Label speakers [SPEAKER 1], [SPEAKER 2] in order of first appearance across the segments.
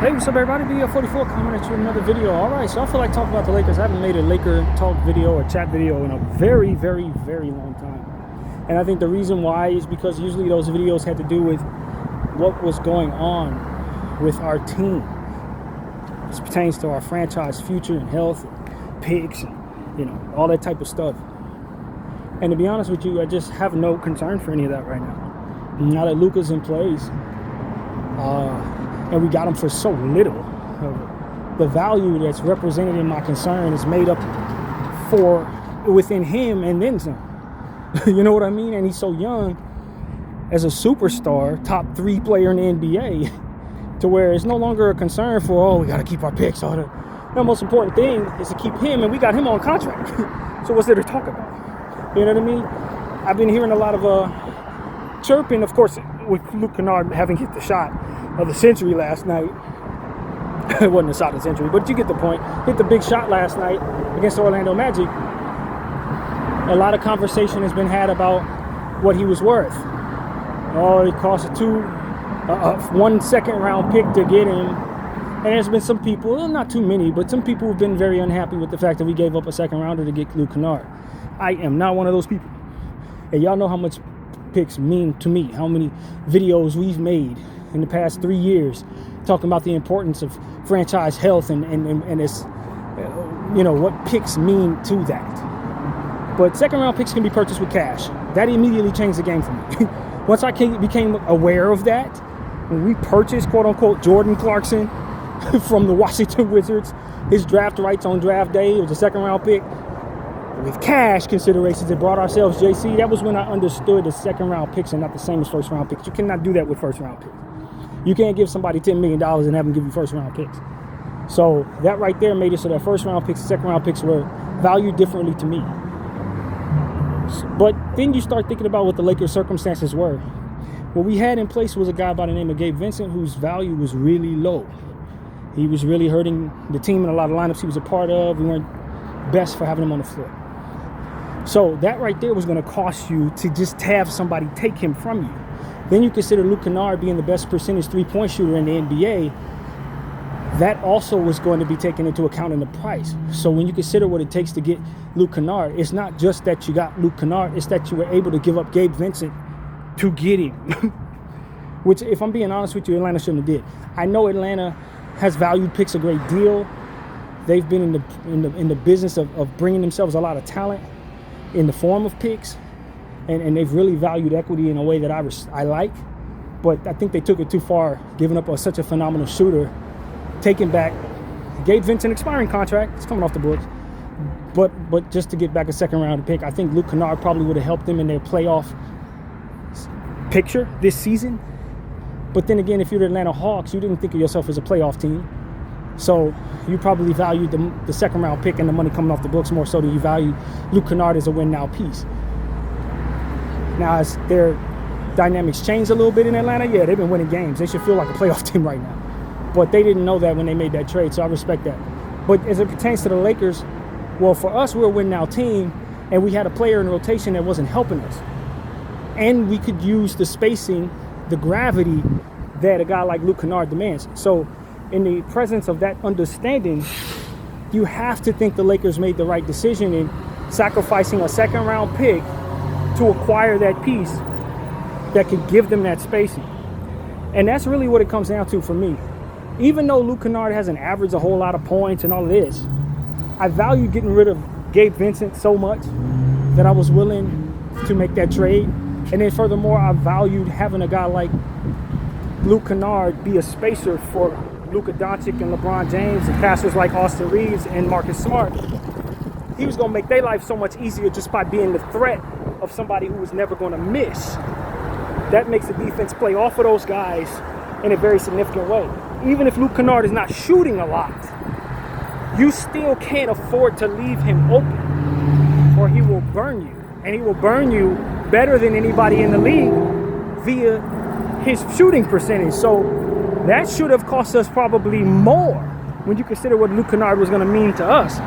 [SPEAKER 1] Hey, what's up, everybody? BF44 coming at you with another video. All right, so I feel like talking about the Lakers. I haven't made a Laker talk video or chat video in a very, very, very long time. And I think the reason why is because usually those videos had to do with what was going on with our team. This pertains to our franchise future and health, and picks, and, all that type of stuff. And to be honest with you, I just have no concern for any of that right now. Now that Luka's in place, and we got him for so little, the value that's represented in my concern is made up for within him and then some. You know what I mean? And he's so young as a superstar, top 3 player in the NBA, to where it's no longer a concern for, we got to keep our picks. The most important thing is to keep him, and we got him on contract. So what's there to talk about? You know what I mean? I've been hearing a lot of chirping, of course, with Luke Kennard having hit the shot of the century last night. It wasn't a shot of the century, but you get the point. Hit the big shot last night against the Orlando Magic. A lot of conversation has been had about what he was worth. It cost one second round pick to get him. And there's been some people, not too many, but some people who've been very unhappy with the fact that we gave up a second rounder to get Luke Kennard. I am not one of those people. And y'all know how much picks mean to me, how many videos we've made in the past 3 years talking about the importance of franchise health and it's, what picks mean to that. But second round picks can be purchased with cash. That immediately changed the game for me. Once I became aware of that, when we purchased, quote unquote, Jordan Clarkson from the Washington Wizards, his draft rights on draft day, it was a second round pick. With cash considerations and brought ourselves JC, that was when I understood the second round picks are not the same as first round picks. You cannot do that with first round picks. You can't give somebody $10 million and have them give you first round picks. So that right there made it so that first round picks and second round picks were valued differently to me. But then you start thinking about what the Lakers' circumstances were. What we had in place was a guy by the name of Gabe Vincent whose value was really low. He was really hurting the team in a lot of lineups he was a part of. We weren't best for having him on the floor. So that right there was going to cost you to just have somebody take him from you. Then you consider Luke Kennard being the best percentage three-point shooter in the NBA. That also was going to be taken into account in the price. So when you consider what it takes to get Luke Kennard, it's not just that you got Luke Kennard, it's that you were able to give up Gabe Vincent to get him. Which, if I'm being honest with you, Atlanta shouldn't have did. I know Atlanta has valued picks a great deal. They've been in the business of bringing themselves a lot of talent in the form of picks, and they've really valued equity in a way that I like. But I think they took it too far, giving up such a phenomenal shooter, taking back Gabe Vincent expiring contract. It's coming off the books. But just to get back a second round pick, I think Luke Kennard probably would have helped them in their playoff picture this season. But then again, if you're the Atlanta Hawks, you didn't think of yourself as a playoff team. So you probably valued the second round pick and the money coming off the books more so than you value Luke Kennard as a win now piece. Now, as their dynamics changed a little bit in Atlanta, they've been winning games. They should feel like a playoff team right now. But they didn't know that when they made that trade, so I respect that. But as it pertains to the Lakers, well, for us, we're a win now team, and we had a player in rotation that wasn't helping us. And we could use the spacing, the gravity that a guy like Luke Kennard demands. So in the presence of that understanding, you have to think the Lakers made the right decision in sacrificing a second round pick to acquire that piece that could give them that spacing. And that's really what it comes down to for me. Even though Luke Kennard hasn't averaged a whole lot of points and all of this, I value getting rid of Gabe Vincent so much that I was willing to make that trade. And then furthermore, I valued having a guy like Luke Kennard be a spacer for Luka Doncic and LeBron James and passers like Austin Reeves and Marcus Smart. He was going to make their life so much easier just by being the threat of somebody who was never going to miss. That makes the defense play off of those guys in a very significant way. Even if Luke Kennard is not shooting a lot, you still can't afford to leave him open or he will burn you. And he will burn you better than anybody in the league via his shooting percentage. So that should have cost us probably more when you consider what Luke Kennard was going to mean to us.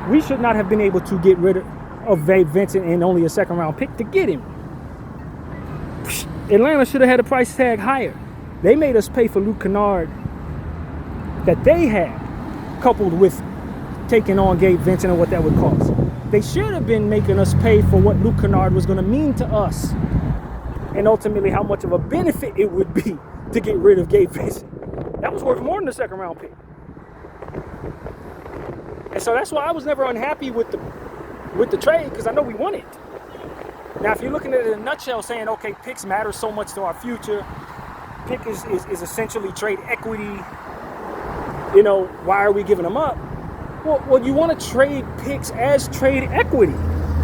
[SPEAKER 1] We should not have been able to get rid of Gabe Vincent and only a second round pick to get him. Atlanta should have had a price tag higher. They made us pay for Luke Kennard that they had, coupled with taking on Gabe Vincent and what that would cost. They should have been making us pay for what Luke Kennard was going to mean to us, and ultimately how much of a benefit it would be to get rid of Gabe Vincent. That was worth more than the second round pick. And so that's why I was never unhappy with the trade, because I know we won it. Now, if you're looking at it in a nutshell, saying, okay, picks matter so much to our future, pick is essentially trade equity, you know, why are we giving them up? Well, you want to trade picks as trade equity.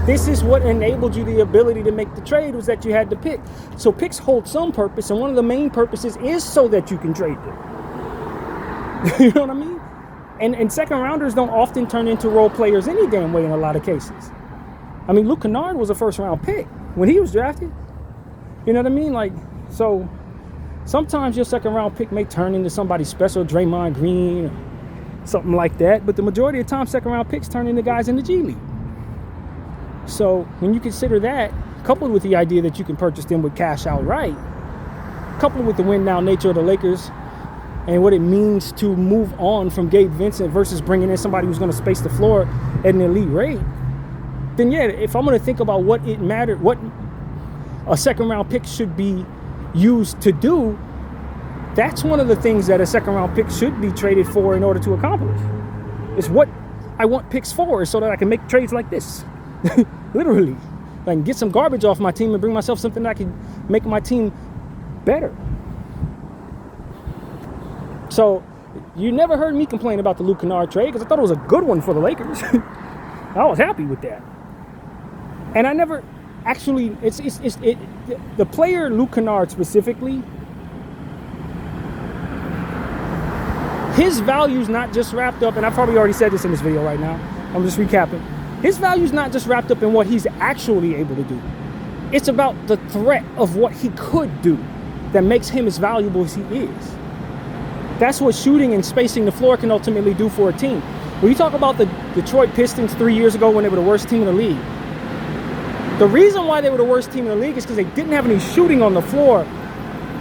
[SPEAKER 1] This is what enabled you the ability to make the trade, was that you had the pick. So picks hold some purpose, and one of the main purposes is so that you can trade them. You know what I mean? And second rounders don't often turn into role players any damn way in a lot of cases. I mean, Luke Kennard was a first round pick when he was drafted. You know what I mean? Like, so sometimes your second round pick may turn into somebody special, Draymond Green, or something like that. But the majority of the time, second round picks turn into guys in the G League. So when you consider that, coupled with the idea that you can purchase them with cash outright, coupled with the win now nature of the Lakers and what it means to move on from Gabe Vincent versus bringing in somebody who's going to space the floor at an elite rate, then yeah, if I'm going to think about what it mattered, what a second round pick should be used to do, that's one of the things that a second round pick should be traded for in order to accomplish. It's what I want picks for, so that I can make trades like this. Literally. I can get some garbage off my team and bring myself something that I can make my team better. So you never heard me complain about the Luke Kennard trade, because I thought it was a good one for the Lakers. I was happy with that. And I never actually, the player Luke Kennard specifically, his value's not just wrapped up, and I've probably already said this in this video right now, I'm just recapping. His value's not just wrapped up in what he's actually able to do. It's about the threat of what he could do that makes him as valuable as he is. That's what shooting and spacing the floor can ultimately do for a team. When you talk about the Detroit Pistons 3 years ago when they were the worst team in the league, the reason why they were the worst team in the league is because they didn't have any shooting on the floor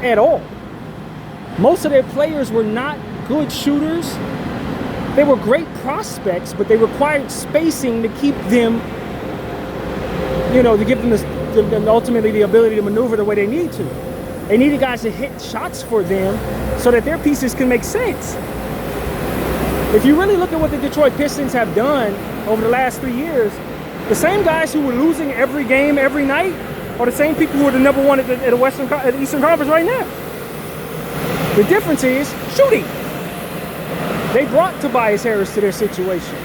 [SPEAKER 1] at all. Most of their players were not good shooters. They were great prospects, but they required spacing to keep them, you know, to give them ultimately the ability to maneuver the way they need to. They needed guys to hit shots for them so that their pieces can make sense. If you really look at what the Detroit Pistons have done over the last 3 years, the same guys who were losing every game, every night, are the same people who are the number one at the Eastern Conference right now. The difference is shooting. They brought Tobias Harris to their situation.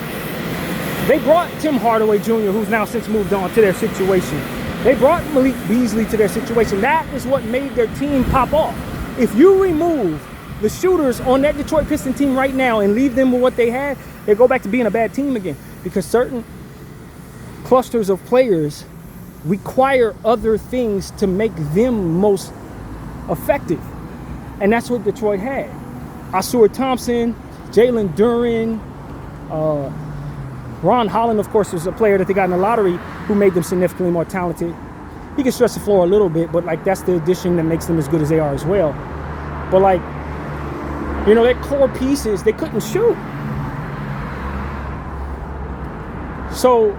[SPEAKER 1] They brought Tim Hardaway Jr., who's now since moved on, to their situation. They brought Malik Beasley to their situation. That is what made their team pop off. If you remove the shooters on that Detroit Pistons team right now and leave them with what they had, they go back to being a bad team again. Because certain clusters of players require other things to make them most effective. And that's what Detroit had. Ausar Thompson, Jalen Duren, Ron Holland, of course, was a player that they got in the lottery who made them significantly more talented. He can stretch the floor a little bit, but like that's the addition that makes them as good as they are as well. But like, you know, their core pieces, they couldn't shoot. So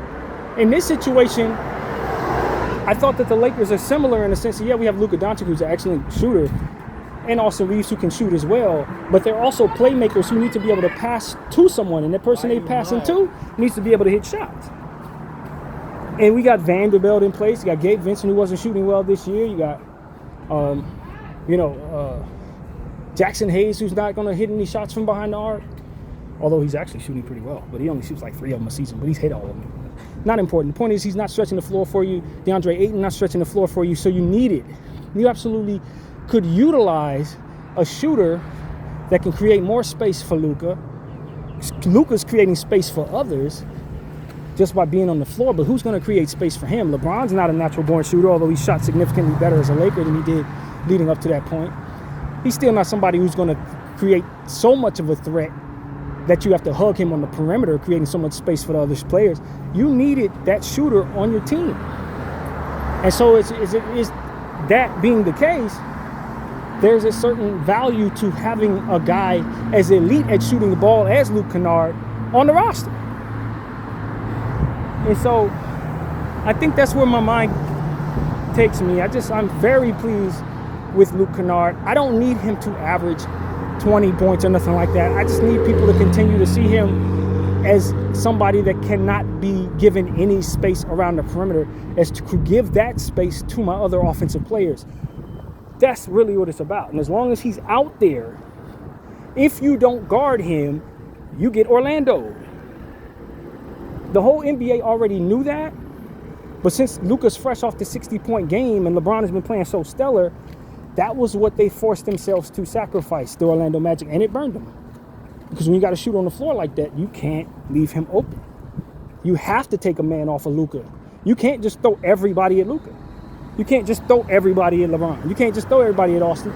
[SPEAKER 1] in this situation, I thought that the Lakers are similar in the sense that, yeah, we have Luka Doncic, who's an excellent shooter, and Austin Reeves, who can shoot as well, but they're also playmakers who need to be able to pass to someone, and the person they pass into needs to be able to hit shots. And we got Vanderbilt in place. You got Gabe Vincent, who wasn't shooting well this year. You got, Jackson Hayes, who's not going to hit any shots from behind the arc, although he's actually shooting pretty well, but he only shoots like 3 of them a season, but he's hit all of them. Not important. The point is he's not stretching the floor for you. DeAndre Ayton not stretching the floor for you, so you need it. You absolutely could utilize a shooter that can create more space for Luka. Luka's creating space for others just by being on the floor, but who's going to create space for him? LeBron's not a natural born shooter, although he shot significantly better as a Laker than he did leading up to that point. He's still not somebody who's going to create so much of a threat that you have to hug him on the perimeter, creating so much space for the other players. You needed that shooter on your team. And so is that being the case, there's a certain value to having a guy as elite at shooting the ball as Luke Kennard on the roster. And so I think that's where my mind takes me. I'm very pleased with Luke Kennard. I don't need him to average 20 points or nothing like that. I just need people to continue to see him as somebody that cannot be given any space around the perimeter, as to give that space to my other offensive players. That's really what it's about. And as long as he's out there, if you don't guard him, you get Orlando'd. The whole NBA already knew that. But since Luka's fresh off the 60-point game and LeBron has been playing so stellar, that was what they forced themselves to sacrifice, the Orlando Magic, and it burned them. Because when you got to shoot on the floor like that, you can't leave him open. You have to take a man off of Luka. You can't just throw everybody at Luka. You can't just throw everybody at LeBron. You can't just throw everybody at Austin.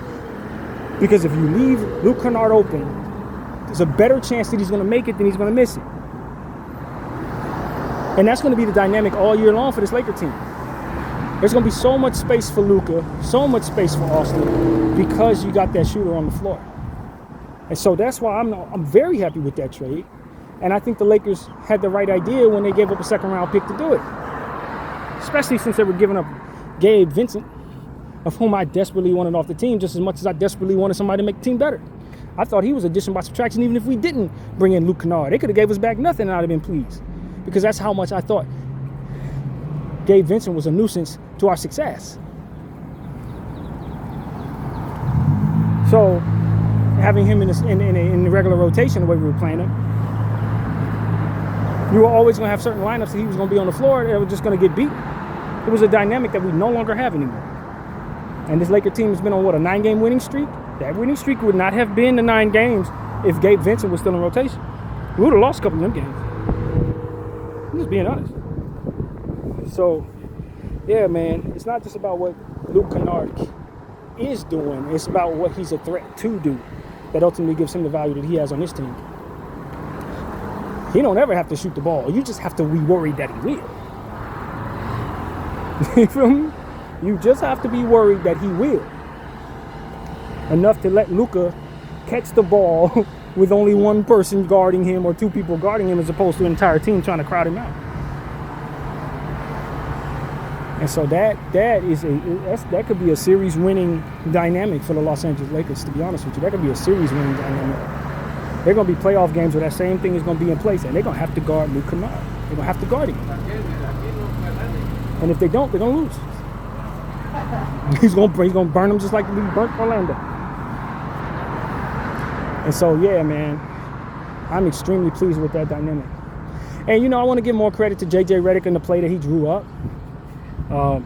[SPEAKER 1] Because if you leave Luke Kennard open, there's a better chance that he's going to make it than he's going to miss it. And that's going to be the dynamic all year long for this Laker team. There's going to be so much space for Luka, so much space for Austin, because you got that shooter on the floor. And so that's why I'm very happy with that trade. And I think the Lakers had the right idea when they gave up a second-round pick to do it. Especially since they were giving up Gabe Vincent, of whom I desperately wanted off the team just as much as I desperately wanted somebody to make the team better. I thought he was addition by subtraction even if we didn't bring in Luke Kennard. They could have gave us back nothing and I'd have been pleased. Because that's how much I thought Gabe Vincent was a nuisance to our success. So having him in the regular rotation the way we were playing him, you were always going to have certain lineups that he was going to be on the floor that were just going to get beat. It was a dynamic that we no longer have anymore. And this Laker team has been on, a 9-game winning streak? That winning streak would not have been the 9 games if Gabe Vincent was still in rotation. We would have lost a couple of them games. I'm just being honest. So, yeah, man, it's not just about what Luke Kennard is doing. It's about what he's a threat to do that ultimately gives him the value that he has on this team. He don't ever have to shoot the ball. You just have to be worried that he will. You feel me? You just have to be worried that he will. Enough to let Luka catch the ball with only one person guarding him or 2 people guarding him as opposed to an entire team trying to crowd him out. And so that could be a series-winning dynamic for the Los Angeles Lakers, to be honest with you. That could be a series-winning dynamic. They're going to be playoff games where that same thing is going to be in place, and they're going to have to guard Luke Kennard. They're going to have to guard him. And if they don't, they're going to lose. He's going to burn them just like we burnt Orlando. And so, yeah, man, I'm extremely pleased with that dynamic. And, I want to give more credit to J.J. Redick and the play that he drew up. A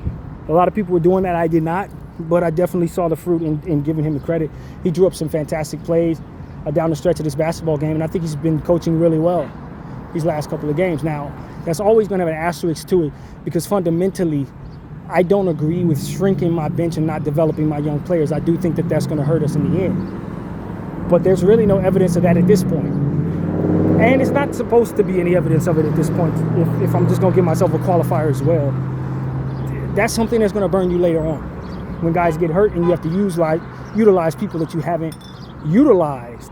[SPEAKER 1] lot of people were doing that. I did not, but I definitely saw the fruit in giving him the credit. He drew up some fantastic plays down the stretch of this basketball game, and I think he's been coaching really well these last couple of games. Now, that's always going to have an asterisk to it because fundamentally, I don't agree with shrinking my bench and not developing my young players. I do think that that's going to hurt us in the end. But there's really no evidence of that at this point. And it's not supposed to be any evidence of it at this point if I'm just going to give myself a qualifier as well. That's something that's going to burn you later on. When guys get hurt and you have to utilize people that you haven't utilized.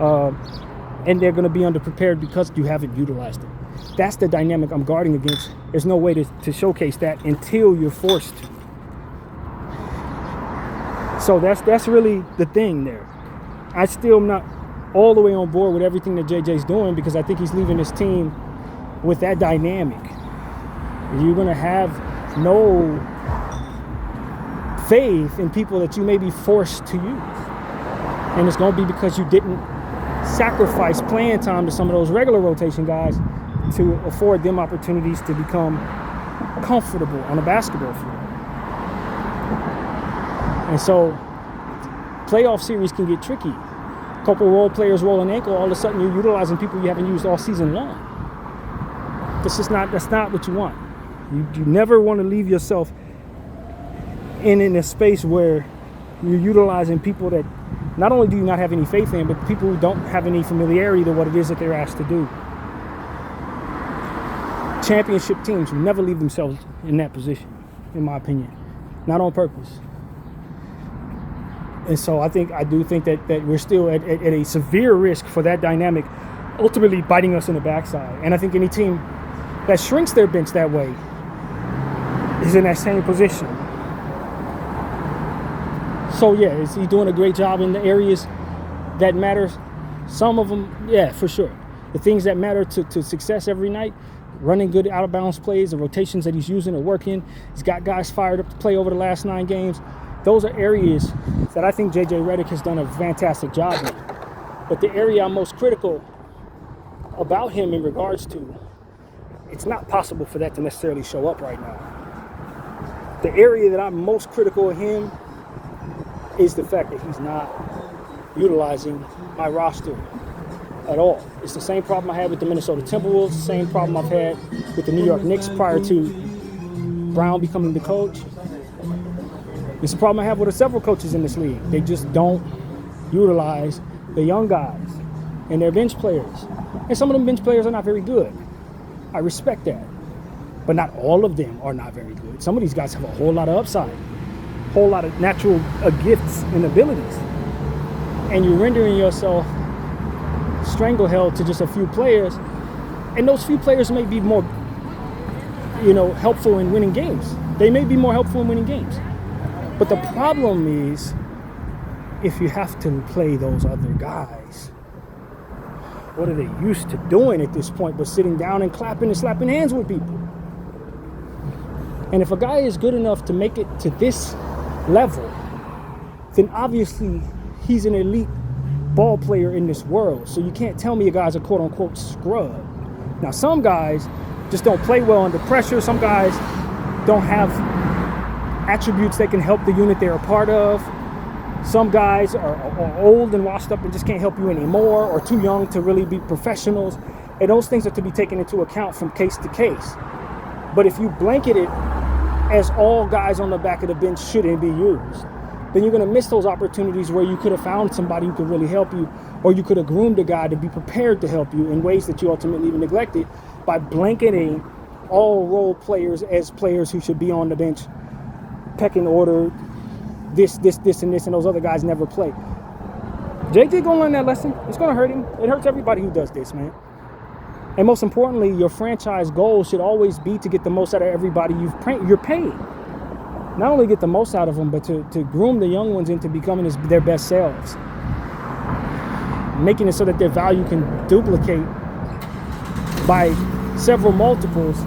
[SPEAKER 1] And they're going to be underprepared because you haven't utilized them. That's the dynamic I'm guarding against. There's no way to showcase that until you're forced to. So that's really the thing there. I still am not all the way on board with everything that JJ's doing because I think he's leaving his team with that dynamic. You're going to have no faith in people that you may be forced to use. And it's going to be because you didn't sacrifice playing time to some of those regular rotation guys to afford them opportunities to become comfortable on a basketball field. And so playoff series can get tricky. A couple of role players roll an ankle, all of a sudden you're utilizing people you haven't used all season long. That's not what you want. You never want to leave yourself in a space where you're utilizing people that not only do you not have any faith in, but people who don't have any familiarity to what it is that they're asked to do. Championship teams will never leave themselves in that position, in my opinion. Not on purpose. And so I do think that we're still at a severe risk for that dynamic ultimately biting us in the backside. And I think any team that shrinks their bench that way is in that same position. So yeah, is he doing a great job in the areas that matter? Some of them, yeah, for sure. The things that matter to success every night, running good out of bounds plays, the rotations that he's using are working. He's got guys fired up to play over the last 9 games. Those are areas that I think JJ Redick has done a fantastic job in. But the area I'm most critical about him in regards to, it's not possible for that to necessarily show up right now. The area that I'm most critical of him is the fact that he's not utilizing my roster at all. It's the same problem I had with the Minnesota Timberwolves, the same problem I've had with the New York Knicks prior to Brown becoming the coach. It's a problem I have with several coaches in this league. They just don't utilize the young guys and their bench players. And some of them bench players are not very good. I respect that. But not all of them are not very good. Some of these guys have a whole lot of upside, a whole lot of natural gifts and abilities. And you're rendering yourself stranglehold to just a few players. And those few players may be more, helpful in winning games. They may be more helpful in winning games. But the problem is, if you have to play those other guys, what are they used to doing at this point but sitting down and clapping and slapping hands with people? And if a guy is good enough to make it to this level, then obviously he's an elite ball player in this world. So you can't tell me a guy's a quote-unquote scrub. Now, some guys just don't play well under pressure. Some guys don't have attributes that can help the unit they're a part of. Some guys are old and washed up and just can't help you anymore, or too young to really be professionals. And those things are to be taken into account from case to case. But if you blanket it as all guys on the back of the bench shouldn't be used, then you're going to miss those opportunities where you could have found somebody who could really help you, or you could have groomed a guy to be prepared to help you in ways that you ultimately neglected by blanketing all role players as players who should be on the bench, pecking order, this, and this, and those other guys never play. JJ gonna learn that lesson. It's gonna hurt him. It hurts everybody who does this, man. And most importantly, your franchise goal should always be to get the most out of everybody you're paid. Not only get the most out of them, but to groom the young ones into becoming their best selves. Making it so that their value can duplicate by several multiples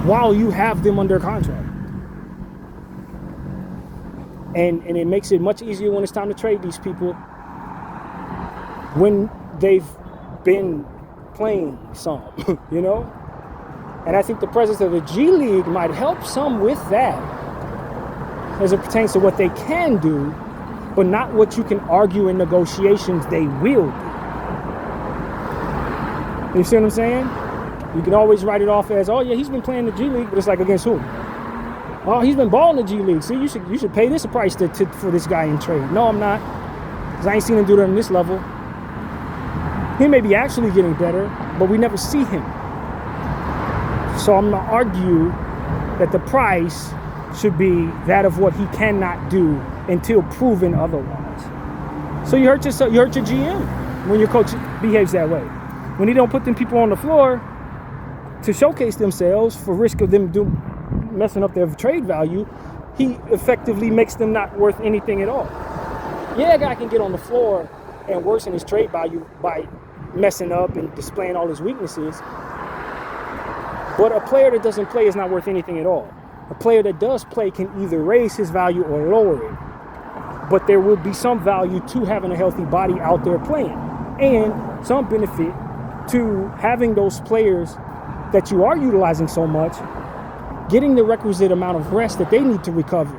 [SPEAKER 1] while you have them under contract. And it makes it much easier when it's time to trade these people when they've been playing some, And I think the presence of the G League might help some with that as it pertains to what they can do, but not what you can argue in negotiations they will do. You see what I'm saying? You can always write it off as, oh yeah, he's been playing the G League, but it's like, against who? Oh, he's been balling the G League. See, you should pay this a price for this guy in trade. No, I'm not, because I ain't seen him do that on this level. He may be actually getting better, but we never see him. So I'm going to argue that the price should be that of what he cannot do until proven otherwise. So you hurt your GM when your coach behaves that way. When he don't put them people on the floor to showcase themselves for risk of them messing up their trade value, he effectively makes them not worth anything at all. Yeah, a guy can get on the floor and worsen his trade value by messing up and displaying all his weaknesses. But a player that doesn't play is not worth anything at all. A player that does play can either raise his value or lower it. But there will be some value to having a healthy body out there playing, and some benefit to having those players that you are utilizing so much getting the requisite amount of rest that they need to recover,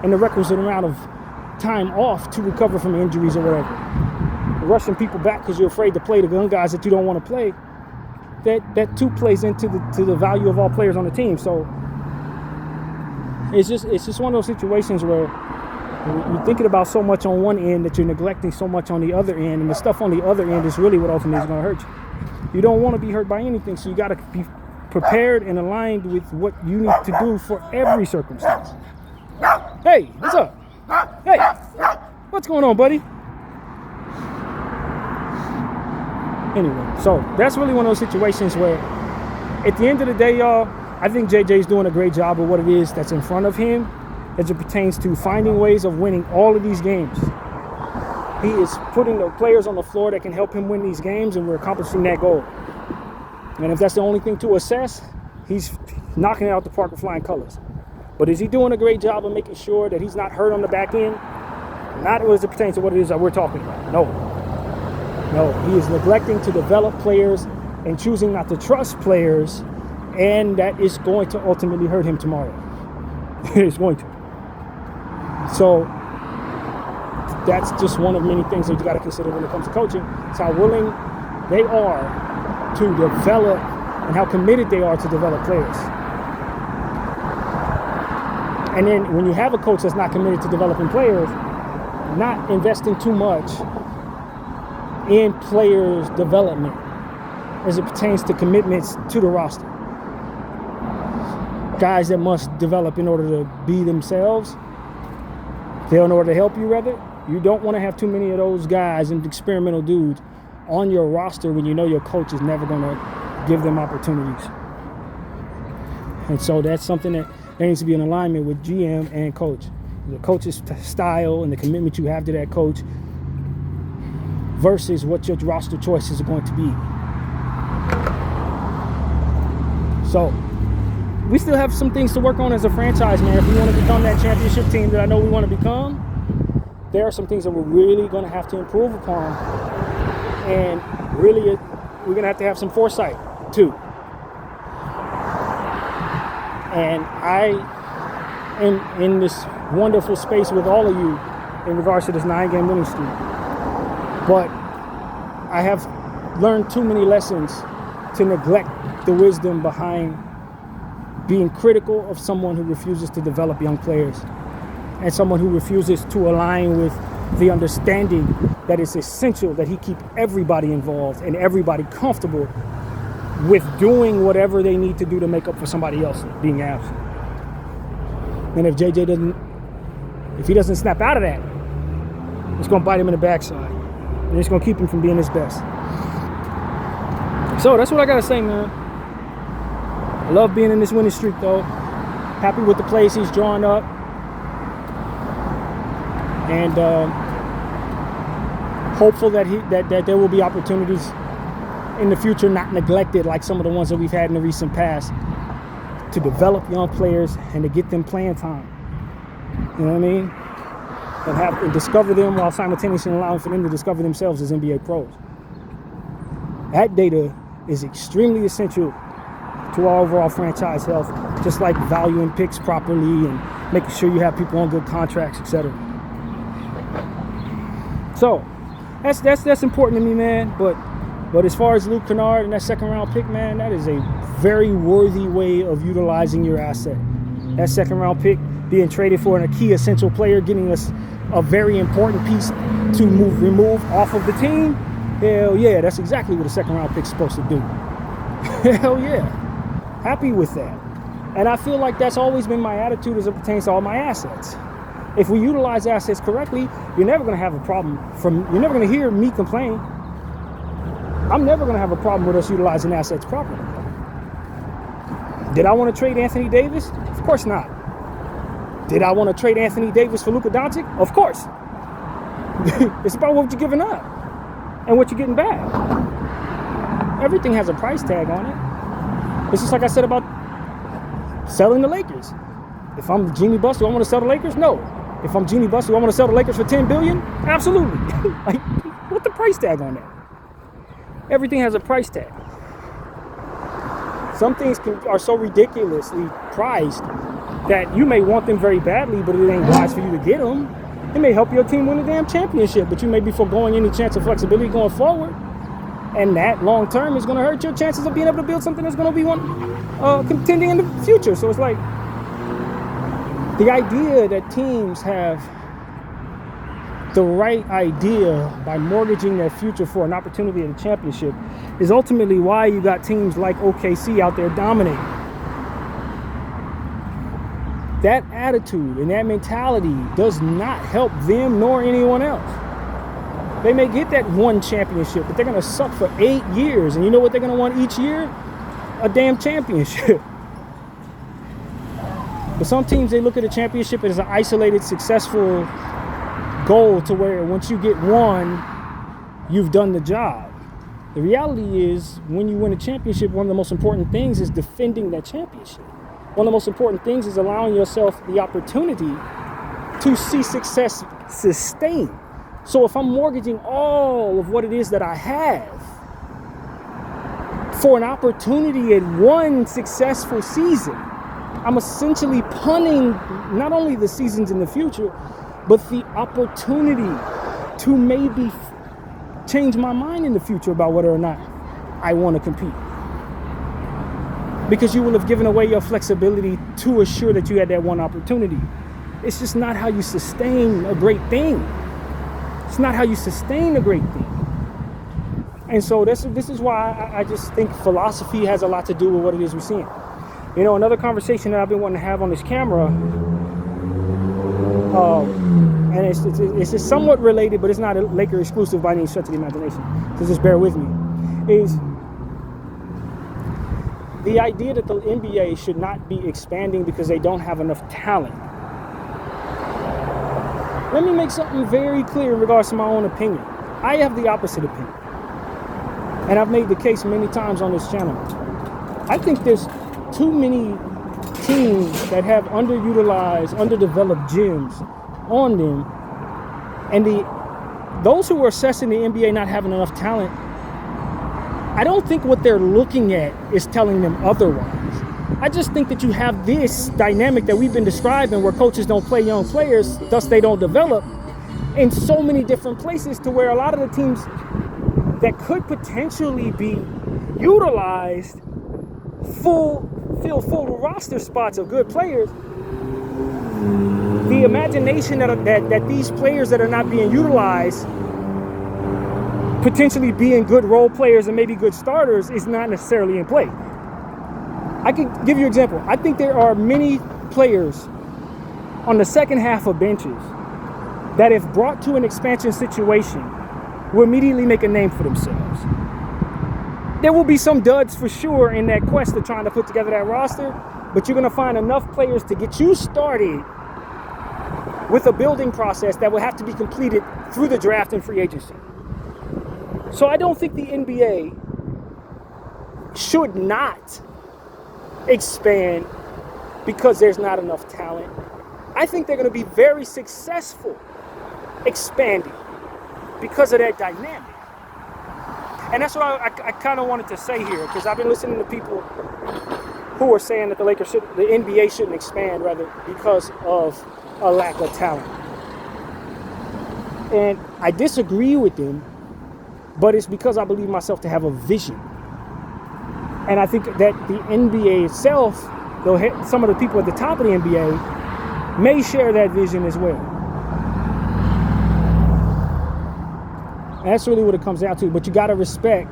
[SPEAKER 1] and the requisite amount of time off to recover from injuries or whatever. Rushing people back because you're afraid to play the young guys that you don't want to play, that too plays into the value of all players on the team. So it's just one of those situations where you're thinking about so much on one end that you're neglecting so much on the other end, and the stuff on the other end is really what ultimately is going to hurt you. You don't want to be hurt by anything, so you got to be prepared and aligned with what you need to do for every circumstance. Hey, what's up? Hey, what's going on, buddy? Anyway, so that's really one of those situations where at the end of the day, y'all, I think JJ's doing a great job of what it is that's in front of him as it pertains to finding ways of winning all of these games. He is putting the players on the floor that can help him win these games, and we're accomplishing that goal. And if that's the only thing to assess, he's knocking it out the park with flying colors. But is he doing a great job of making sure that he's not hurt on the back end? Not as it pertains to what it is that we're talking about. No, he is neglecting to develop players and choosing not to trust players, and that is going to ultimately hurt him tomorrow. It's going to. So that's just one of many things that you got to consider when it comes to coaching. It's how willing they are to develop and how committed they are to develop players. And then when you have a coach that's not committed to developing players, not investing too much in players' development as it pertains to commitments to the roster. Guys that must develop in order to be themselves, in order to help you, rather. You don't want to have too many of those guys and experimental dudes on your roster when you know your coach is never going to give them opportunities. And so that's something that there needs to be in alignment with GM and coach. The coach's style and the commitment you have to that coach versus what your roster choices are going to be. So we still have some things to work on as a franchise, man. If we want to become that championship team that I know we want to become, there are some things that we're really going to have to improve upon. And really, we're going to have some foresight, too. And I am in this wonderful space with all of you in regards to this 9-game winning streak. But I have learned too many lessons to neglect the wisdom behind being critical of someone who refuses to develop young players and someone who refuses to align with the understanding that it's essential that he keep everybody involved and everybody comfortable with doing whatever they need to do to make up for somebody else being absent. And if he doesn't snap out of that, it's going to bite him in the backside. And it's going to keep him from being his best. So that's what I got to say, man. I love being in this winning streak, though. Happy with the plays he's drawing up. And hopeful that there will be opportunities in the future, not neglected like some of the ones that we've had in the recent past, to develop young players and to get them playing time. You know what I mean? And discover them while simultaneously allowing for them to discover themselves as NBA pros. That data is extremely essential to our overall franchise health, just like valuing picks properly and making sure you have people on good contracts, etc. So that's important to me, man. But as far as Luke Kennard and that second-round pick, man, that is a very worthy way of utilizing your asset. That second-round pick being traded for a key essential player, getting us a very important piece to remove off of the team. Hell yeah, that's exactly what a second-round pick's supposed to do. Hell yeah. Happy with that. And I feel like that's always been my attitude as it pertains to all my assets. If we utilize assets correctly, you're never going to have a problem. You're never going to hear me complain. I'm never going to have a problem with us utilizing assets properly. Did I want to trade Anthony Davis? Of course not. Did I want to trade Anthony Davis for Luka Doncic? Of course. It's about what you're giving up and what you're getting back. Everything has a price tag on it. It's just like I said about selling the Lakers. If I'm Jeanie Buss, do I want to sell the Lakers? No. If I'm Jeanie Buss, do I want to sell the Lakers for $10 billion? Absolutely. Like, what's the price tag on that? Everything has a price tag. Some things are so ridiculously priced that you may want them very badly, but it ain't wise for you to get them. It may help your team win a damn championship, but you may be foregoing any chance of flexibility going forward. And that long term is going to hurt your chances of being able to build something that's going to be contending in the future. So it's like the idea that teams have the right idea by mortgaging their future for an opportunity at a championship is ultimately why you got teams like OKC out there dominating. That attitude and that mentality does not help them nor anyone else. They may get that one championship, but they're going to suck for 8 years. And you know what they're going to want each year? A damn championship. But some teams, they look at a championship as an isolated, successful goal to where once you get one, you've done the job. The reality is, when you win a championship, one of the most important things is defending that championship. One of the most important things is allowing yourself the opportunity to see success sustained. So if I'm mortgaging all of what it is that I have for an opportunity at one successful season, I'm essentially punning not only the seasons in the future, but the opportunity to maybe change my mind in the future about whether or not I want to compete. Because you will have given away your flexibility to assure that you had that one opportunity. It's just not how you sustain a great thing. It's not how you sustain a great thing. And so this is why I just think philosophy has a lot to do with what it is we're seeing. You know, another conversation that I've been wanting to have on this camera, and it's just somewhat related, but it's not a Laker exclusive by any stretch of the imagination, so just bear with me, is the idea that the NBA should not be expanding because they don't have enough talent. Let me make something very clear in regards to my own opinion. I have the opposite opinion. And I've made the case many times on this channel. I think there's too many teams that have underutilized, underdeveloped gyms on them. And those who are assessing the NBA not having enough talent, I don't think what they're looking at is telling them otherwise. I just think that you have this dynamic that we've been describing where coaches don't play young players, thus they don't develop, in so many different places, to where a lot of the teams that could potentially be utilized fill full roster spots of good players. The imagination that these players that are not being utilized potentially being good role players and maybe good starters is not necessarily in play. I can give you an example. I think there are many players on the second half of benches that, if brought to an expansion situation, will immediately make a name for themselves. There will be some duds for sure in that quest of trying to put together that roster, but you're going to find enough players to get you started with a building process that will have to be completed through the draft and free agency. So I don't think the NBA should not expand because there's not enough talent. I think they're going to be very successful expanding because of that dynamic. And that's what I kind of wanted to say here, because I've been listening to people who are saying that the NBA shouldn't expand, rather, because of a lack of talent. And I disagree with them, but it's because I believe myself to have a vision. And I think that the NBA itself, though some of the people at the top of the NBA may share that vision as well. And that's really what it comes down to. But you got to respect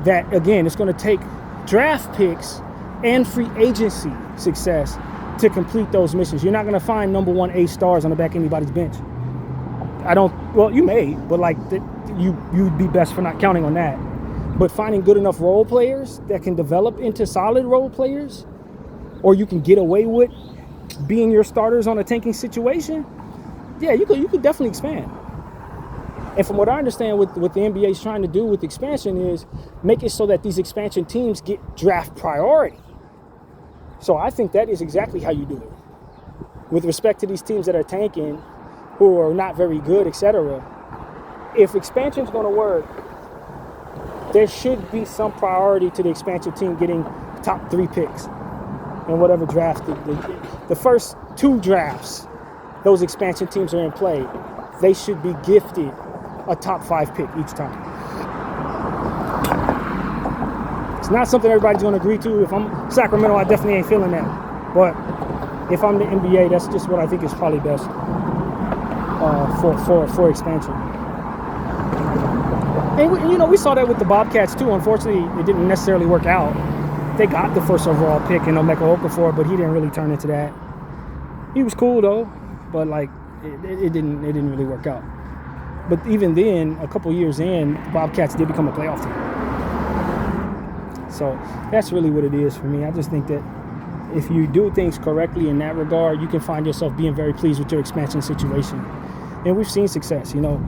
[SPEAKER 1] that, again, it's going to take draft picks and free agency success to complete those missions. You're not going to find number one A stars on the back of anybody's bench. Well, you may, but you'd be best for not counting on that. But finding good enough role players that can develop into solid role players, or you can get away with being your starters on a tanking situation, yeah, you could definitely expand. And from what I understand, what the NBA is trying to do with expansion is make it so that these expansion teams get draft priority. So I think that is exactly how you do it. With respect to these teams that are tanking, who are not very good, etc., if expansion is going to work, there should be some priority to the expansion team getting top 3 picks in whatever draft. The first 2 drafts those expansion teams are in play, they should be gifted a top 5 pick each time. It's not something everybody's going to agree to. If I'm Sacramento, I definitely ain't feeling that. But if I'm the NBA, that's just what I think is probably best for expansion. And we saw that with the Bobcats too. Unfortunately, it didn't necessarily work out. They got the first overall pick in Emeka Okafor, but he didn't really turn into that. He was cool though, but like it didn't really work out. But even then, a couple years in, the Bobcats did become a playoff team. So that's really what it is for me. I just think that if you do things correctly in that regard, you can find yourself being very pleased with your expansion situation. And we've seen success. You know,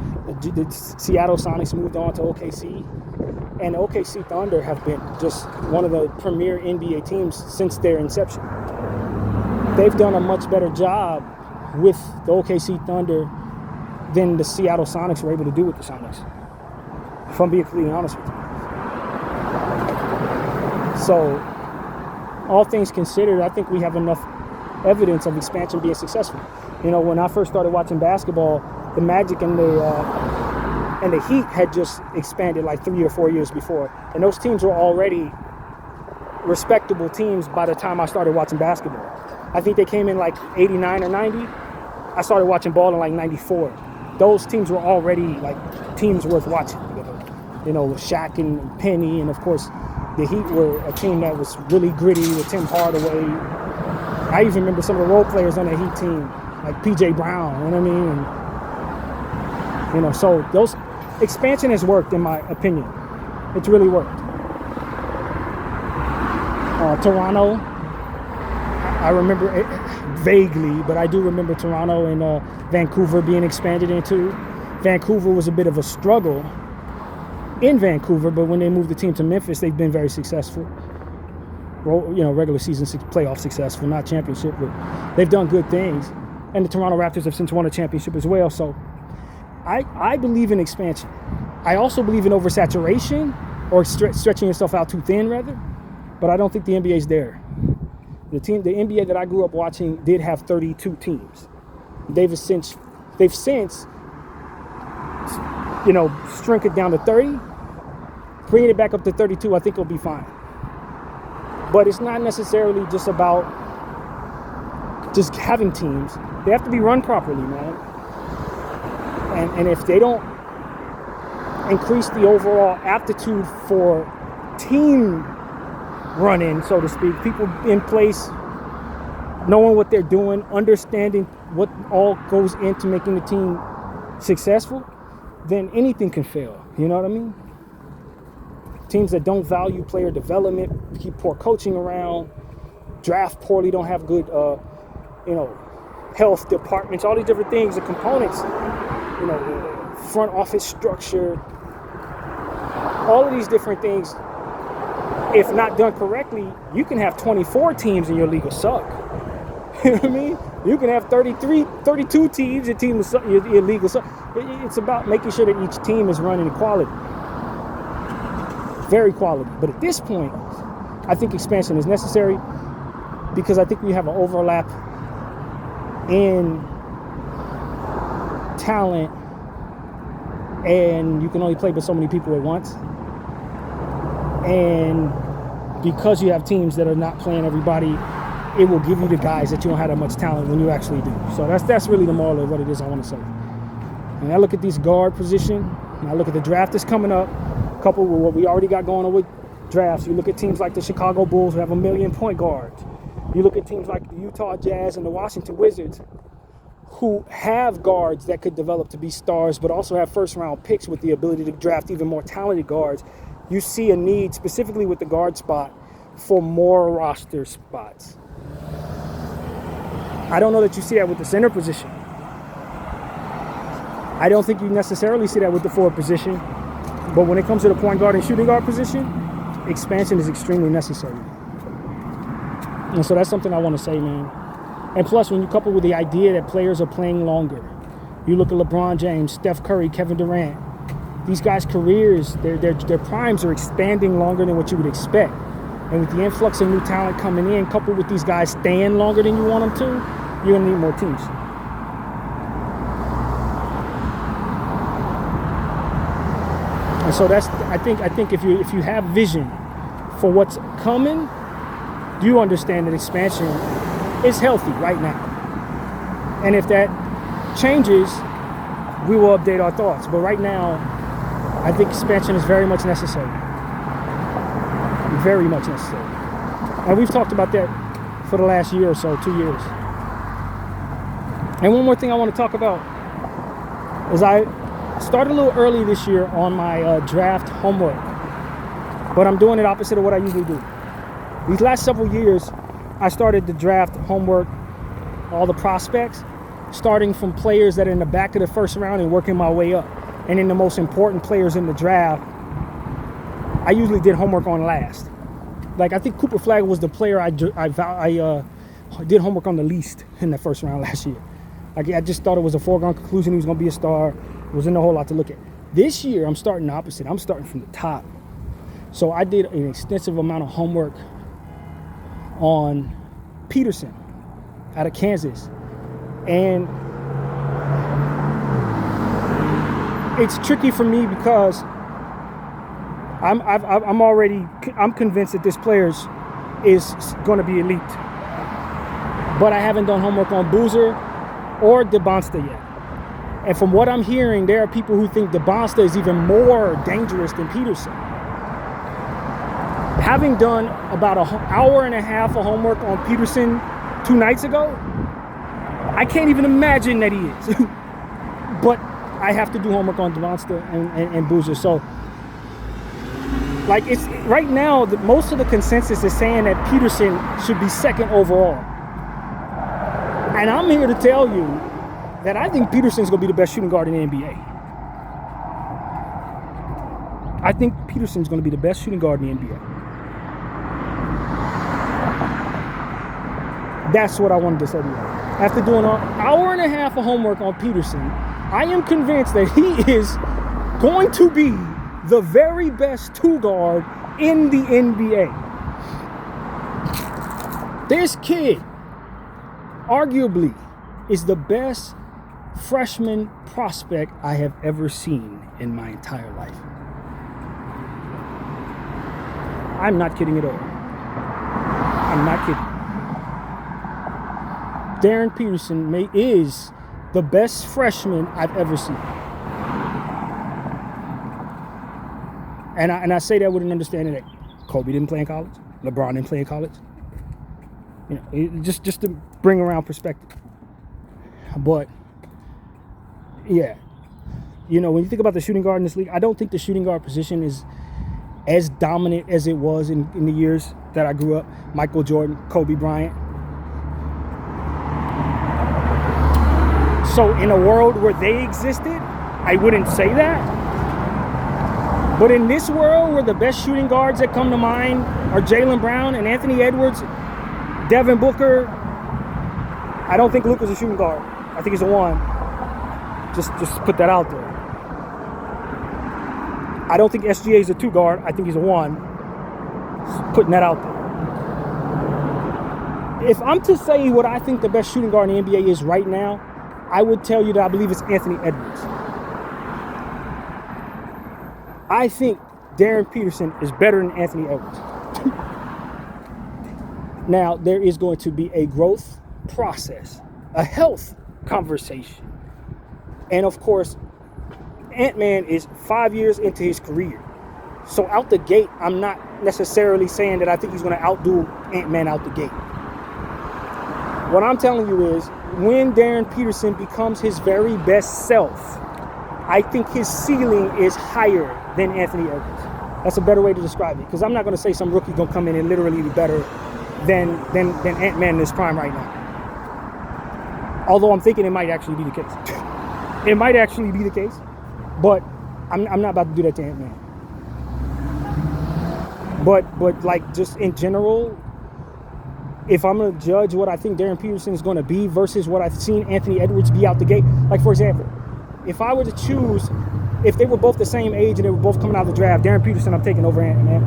[SPEAKER 1] the Seattle Sonics moved on to OKC, and the OKC Thunder have been just one of the premier NBA teams since their inception. They've done a much better job with the OKC Thunder than the Seattle Sonics were able to do with the Sonics, if I'm being completely honest with you. So, all things considered, I think we have enough evidence of expansion being successful. You know, when I first started watching basketball, the Magic and the Heat had just expanded like 3 or 4 years before, and those teams were already respectable teams by the time I started watching basketball. I think they came in like 89 or 90. I started watching ball in like 94. Those teams were already like teams worth watching. You know, with Shaq and Penny, and of course, the Heat were a team that was really gritty with Tim Hardaway. I even remember some of the role players on the Heat team, like P.J. Brown, you know what I mean? And, you know, so those expansion has worked, in my opinion. It's really worked. Toronto, I remember it vaguely, but I do remember Toronto and Vancouver being expanded into. Vancouver was a bit of a struggle in Vancouver, but when they moved the team to Memphis, they've been very successful. You know, regular season playoff successful, not championship, but they've done good things. And the Toronto Raptors have since won a championship as well. So I believe in expansion. I also believe in oversaturation, or stretching yourself out too thin, rather. But I don't think the NBA is there. The NBA that I grew up watching did have 32 teams. They've since, you know, shrink it down to 30. Bring it back up to 32, I think it'll be fine. But it's not necessarily just about just having teams. They have to be run properly, man. And if they don't increase the overall aptitude for team running, so to speak, people in place knowing what they're doing, understanding what all goes into making the team successful, then anything can fail. You know what I mean? Teams that don't value player development, keep poor coaching around, draft poorly, don't have good, you know, health departments, all these different things, the components, you know, front office structure, all of these different things, if not done correctly, you can have 24 teams in your league will suck. You know what I mean? You can have 32 teams, your league will suck. It's about making sure that each team is running equality. Very quality. But at this point, I think expansion is necessary because I think we have an overlap in talent, and you can only play with so many people at once. And because you have teams that are not playing everybody, it will give you the guys that you don't have that much talent when you actually do. So that's really the moral of what it is I want to say. And I look at this guard position, and I look at the draft that's coming up, coupled with what we already got going on with drafts. You look at teams like the Chicago Bulls who have 1 million point guards. You look at teams like the Utah Jazz and the Washington Wizards who have guards that could develop to be stars, but also have first-round picks with the ability to draft even more talented guards. You see a need, specifically with the guard spot, for more roster spots. I don't know that you see that with the center position. I don't think you necessarily see that with the forward position. But when it comes to the point guard and shooting guard position, expansion is extremely necessary. And so that's something I want to say, man. And plus, when you couple with the idea that players are playing longer, you look at LeBron James, Steph Curry, Kevin Durant, these guys' careers, their primes are expanding longer than what you would expect. And with the influx of new talent coming in, coupled with these guys staying longer than you want them to, you're going to need more teams. And so that's, I think if you have vision for what's coming, you understand that expansion is healthy right now. And if that changes, we will update our thoughts. But right now, I think expansion is very much necessary. Very much necessary. And we've talked about that for the last year or so, 2 years. And one more thing I want to talk about is I started a little early this year on my draft homework, but I'm doing it opposite of what I usually do. These last several years, I started the draft homework, all the prospects, starting from players that are in the back of the first round and working my way up. And then the most important players in the draft, I usually did homework on last. Like, I think Cooper Flagg was the player I did homework on the least in the first round last year. Like, I just thought it was a foregone conclusion he was going to be a star. Wasn't a whole lot to look at. This year, I'm starting the opposite. I'm starting from the top. So I did an extensive amount of homework on Peterson out of Kansas. And it's tricky for me because I'm convinced that this player is going to be elite. But I haven't done homework on Boozer or DeBonsta yet. And from what I'm hearing, there are people who think DeBonsta is even more dangerous than Peterson. Having done about an hour and a half of homework on Peterson 2 nights ago, I can't even imagine that he is. But I have to do homework on DeBonsta and Boozer. So, like, it's right now, most of the consensus is saying that Peterson should be second overall. And I'm here to tell you that I think Peterson's going to be the best shooting guard in the NBA. I think Peterson's going to be the best shooting guard in the NBA. That's what I wanted to say to you. After doing an hour and a half of homework on Peterson, I am convinced that he is going to be the very best 2 guard in the NBA. This kid, arguably, is the best freshman prospect I have ever seen in my entire life. I'm not kidding at all. I'm not kidding. Darren Peterson is the best freshman I've ever seen. And I say that with an understanding that Kobe didn't play in college, LeBron didn't play in college. You know, just to bring around perspective. But yeah, you know, when you think about the shooting guard in this league, I don't think the shooting guard position is as dominant as it was in the years that I grew up. Michael Jordan, Kobe Bryant. So in a world where they existed, I wouldn't say that. But in this world where the best shooting guards that come to mind are Jaylen Brown and Anthony Edwards, Devin Booker, I don't think Luka's a shooting guard. I think he's a 1. Just put that out there. I don't think SGA is a 2 guard. I think he's a 1. Just putting that out there. If I'm to say what I think the best shooting guard in the NBA is right now, I would tell you that I believe it's Anthony Edwards. I think Darren Peterson is better than Anthony Edwards. Now, there is going to be a growth process, a health conversation. And of course, Ant-Man is 5 years into his career. So out the gate, I'm not necessarily saying that I think he's going to outdo Ant-Man out the gate. What I'm telling you is, when Darren Peterson becomes his very best self, I think his ceiling is higher than Anthony Edwards. That's a better way to describe it. Because I'm not going to say some rookie going to come in and literally be better than Ant-Man in his prime right now. Although I'm thinking it might actually be the case. It might actually be the case. But I'm not about to do that to Ant-Man. But like, just in general, if I'm going to judge what I think Darren Peterson is going to be versus what I've seen Anthony Edwards be out the gate, like, for example, if I were to choose, if they were both the same age and they were both coming out of the draft, Darren Peterson, I'm taking over Ant-Man.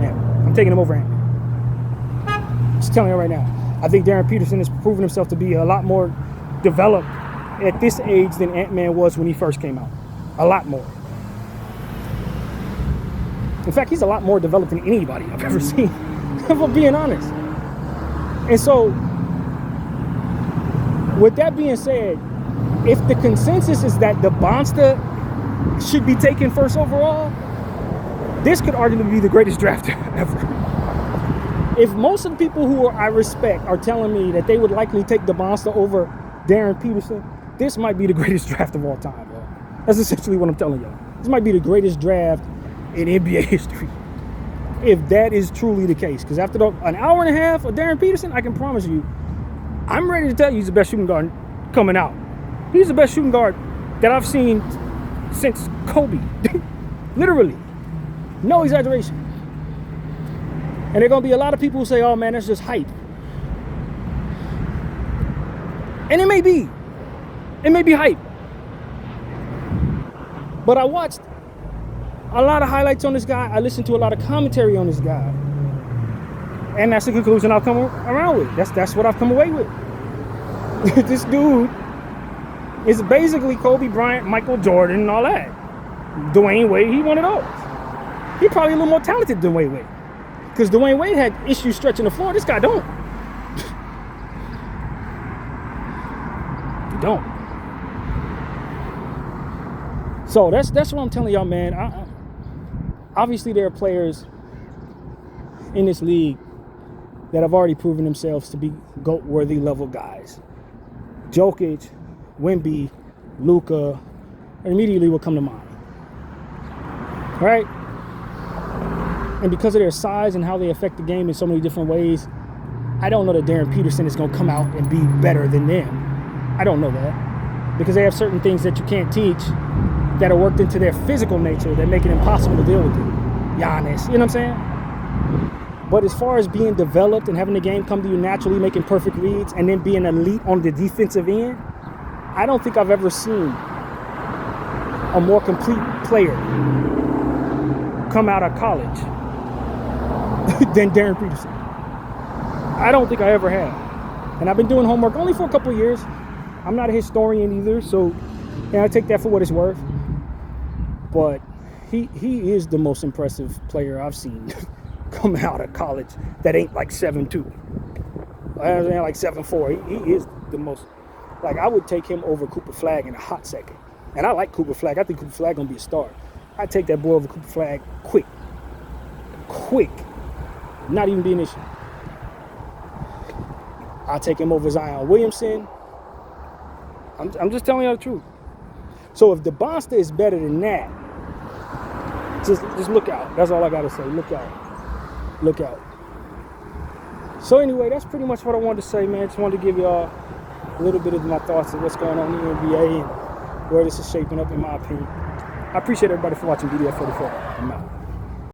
[SPEAKER 1] I'm taking him over Ant-Man. Just telling you right now. I think Darren Peterson has proven himself to be a lot more developed at this age than Ant-Man was when he first came out. A lot more. In fact, he's a lot more developed than anybody I've ever seen, if I'm being honest. And so, with that being said, if the consensus is that DeBonsta should be taken first overall, this could arguably be the greatest draft ever. If most of the people who I respect are telling me that they would likely take DeBonsta over Darren Peterson, this might be the greatest draft of all time, bro. That's essentially what I'm telling y'all. This might be the greatest draft in NBA history, if that is truly the case. Because after an hour and a half of Darren Peterson, I can promise you, I'm ready to tell you he's the best shooting guard coming out. He's the best shooting guard that I've seen since Kobe. Literally. No exaggeration. And there are going to be a lot of people who say, oh man, that's just hype. And it may be. It may be hype. But I watched a lot of highlights on this guy. I listened to a lot of commentary on this guy. And that's the conclusion I've come around with. That's what I've come away with. This dude is basically Kobe Bryant, Michael Jordan, and all that. Dwayne Wade, he one of those. He's probably a little more talented than Dwayne Wade. Because Dwayne Wade had issues stretching the floor. This guy don't. He don't. So that's what I'm telling y'all, man. Obviously, there are players in this league that have already proven themselves to be GOAT-worthy level guys. Jokic, Wemby, Luka, immediately will come to mind. Right? And because of their size and how they affect the game in so many different ways, I don't know that Darren Peterson is going to come out and be better than them. I don't know that. Because they have certain things that you can't teach that are worked into their physical nature that make it impossible to deal with it. Giannis, you know what I'm saying? But as far as being developed and having the game come to you naturally, making perfect reads, and then being elite on the defensive end, I don't think I've ever seen a more complete player come out of college than Darren Peterson. I don't think I ever have. And I've been doing homework only for a couple of years. I'm not a historian either, so I take that for what it's worth. But he is the most impressive player I've seen come out of college that ain't like 7'2". Like 7'4". He is the most. Like, I would take him over Cooper Flagg in a hot second. And I like Cooper Flagg. I think Cooper Flagg gonna be a star. I'd take that boy over Cooper Flagg quick. Not even be an issue. I'll take him over Zion Williamson. I'm just telling you the truth. So if DeBonsta is better than that, just look out. That's all I gotta say. Look out. So anyway, that's pretty much what I wanted to say, man. Just wanted to give y'all a little bit of my thoughts of what's going on in the NBA and where this is shaping up, in my opinion. I appreciate everybody for watching BDF 44. I'm out.